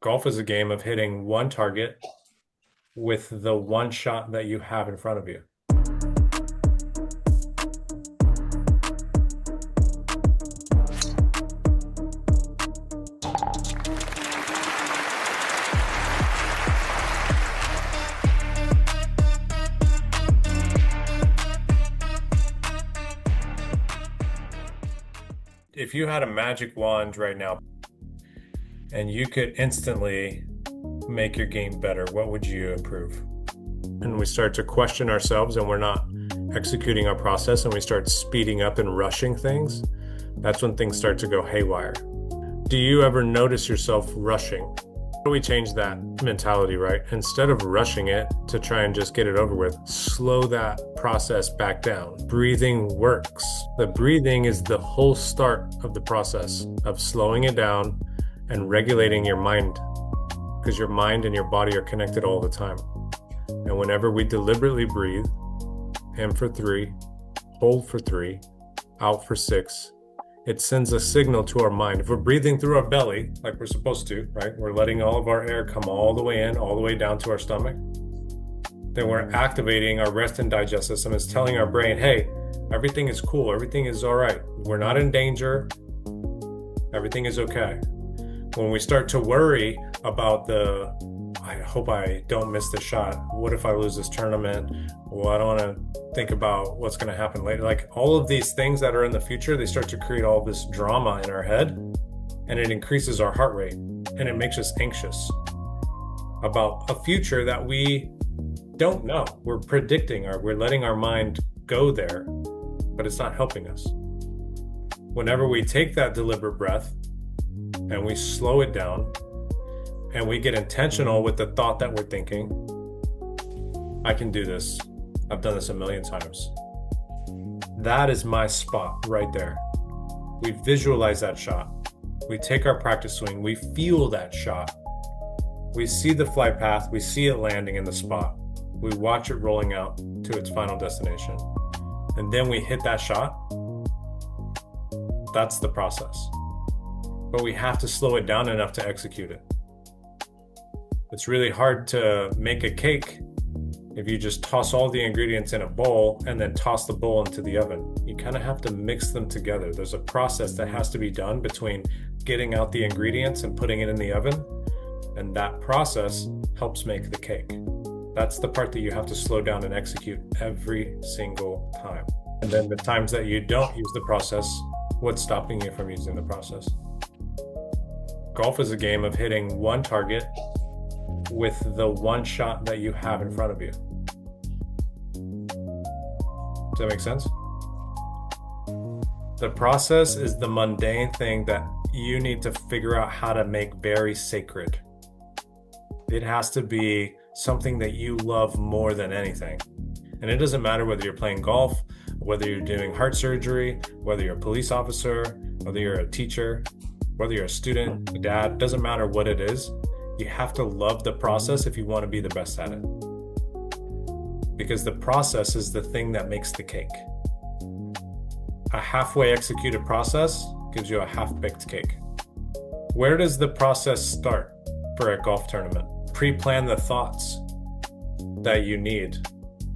Golf is a game of hitting one target with the one shot that you have in front of you. If you had a magic wand right now and you could instantly make your game better, what would you improve? And we start to question ourselves and we're not executing our process and we start speeding up and rushing things, that's when things start to go haywire. Do you ever notice yourself rushing? How do we change that mentality, right? Instead of rushing it to try and just get it over with, slow that process back down. Breathing works. The breathing is the whole start of the process of slowing it down and regulating your mind, because your mind and your body are connected all the time. And whenever we deliberately breathe, in for 3, hold for 3, out for 6, it sends a signal to our mind. If we're breathing through our belly, like we're supposed to, right? We're letting all of our air come all the way in, all the way down to our stomach. Then we're activating our rest and digest system. It's telling our brain, hey, everything is cool. Everything is all right. We're not in danger. Everything is okay. When we start to worry about I hope I don't miss the shot. What if I lose this tournament? Well, I don't want to think about what's going to happen later. Like all of these things that are in the future, they start to create all this drama in our head, and it increases our heart rate and it makes us anxious about a future that we don't know. We're predicting, or we're letting our mind go there, but it's not helping us. Whenever we take that deliberate breath and we slow it down, and we get intentional with the thought that we're thinking, I can do this. I've done this a million times. That is my spot right there. We visualize that shot. We take our practice swing. We feel that shot. We see the flight path. We see it landing in the spot. We watch it rolling out to its final destination. And then we hit that shot. That's the process. But we have to slow it down enough to execute it. It's really hard to make a cake if you just toss all the ingredients in a bowl and then toss the bowl into the oven. You kind of have to mix them together. There's a process that has to be done between getting out the ingredients and putting it in the oven, and that process helps make the cake. That's the part that you have to slow down and execute every single time. And then the times that you don't use the process, what's stopping you from using the process? Golf is a game of hitting one target with the one shot that you have in front of you. Does that make sense? The process is the mundane thing that you need to figure out how to make very sacred. It has to be something that you love more than anything. And it doesn't matter whether you're playing golf, whether you're doing heart surgery, whether you're a police officer, whether you're a teacher, whether you're a student, a dad, doesn't matter what it is. You have to love the process if you want to be the best at it. Because the process is the thing that makes the cake. A halfway executed process gives you a half-baked cake. Where does the process start for a golf tournament? Pre-plan the thoughts that you need,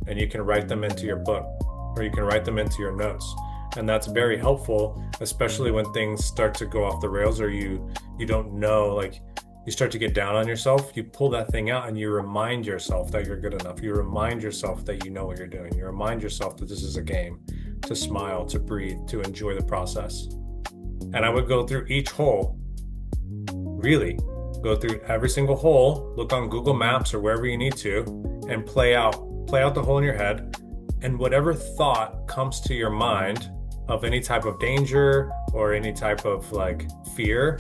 and you can write them into your book, or you can write them into your notes. And that's very helpful, especially when things start to go off the rails, or you don't know, like, you start to get down on yourself. You pull that thing out and you remind yourself that you're good enough. You remind yourself that you know what you're doing. You remind yourself that this is a game, to smile, to breathe, to enjoy the process. And I would go through each hole, really go through every single hole, look on Google Maps or wherever you need to, and play out the hole in your head. And whatever thought comes to your mind of any type of danger or any type of like fear,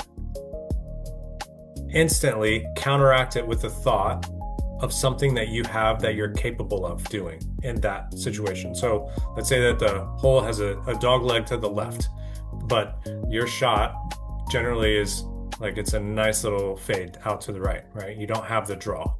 instantly counteract it with the thought of something that you have that you're capable of doing in that situation. So let's say that the hole has a dog leg to the left, but your shot generally is like, it's a nice little fade out to the right? You don't have the draw.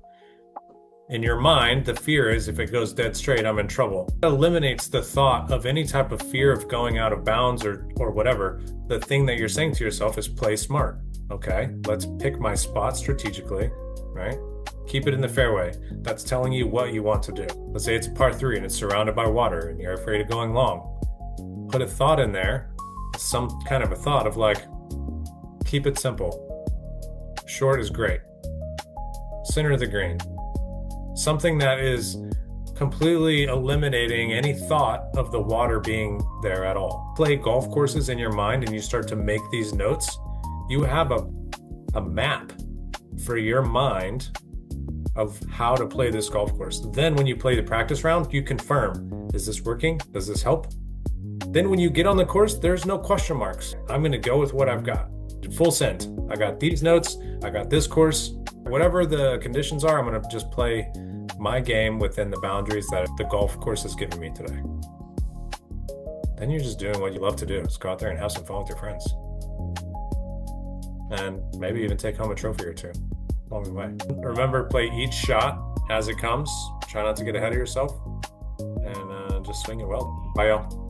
In your mind, the fear is if it goes dead straight, I'm in trouble. It eliminates the thought of any type of fear of going out of bounds or whatever. The thing that you're saying to yourself is play smart. Okay, let's pick my spot strategically, right? Keep it in the fairway. That's telling you what you want to do. Let's say it's a par 3 and it's surrounded by water and you're afraid of going long. Put a thought in there, some kind of a thought of like, keep it simple. Short is great. Center of the green. Something that is completely eliminating any thought of the water being there at all. Play golf courses in your mind and you start to make these notes. You have a map for your mind of how to play this golf course. Then when you play the practice round, you confirm, is this working? Does this help? Then when you get on the course, there's no question marks. I'm going to go with what I've got. Full send. I got these notes. I got this course. Whatever the conditions are, I'm going to just play my game within the boundaries that the golf course has given me today. Then you're just doing what you love to do. Just go out there and have some fun with your friends. And maybe even take home a trophy or two along the way. Remember, play each shot as it comes. Try not to get ahead of yourself. And just swing it well. Bye, y'all.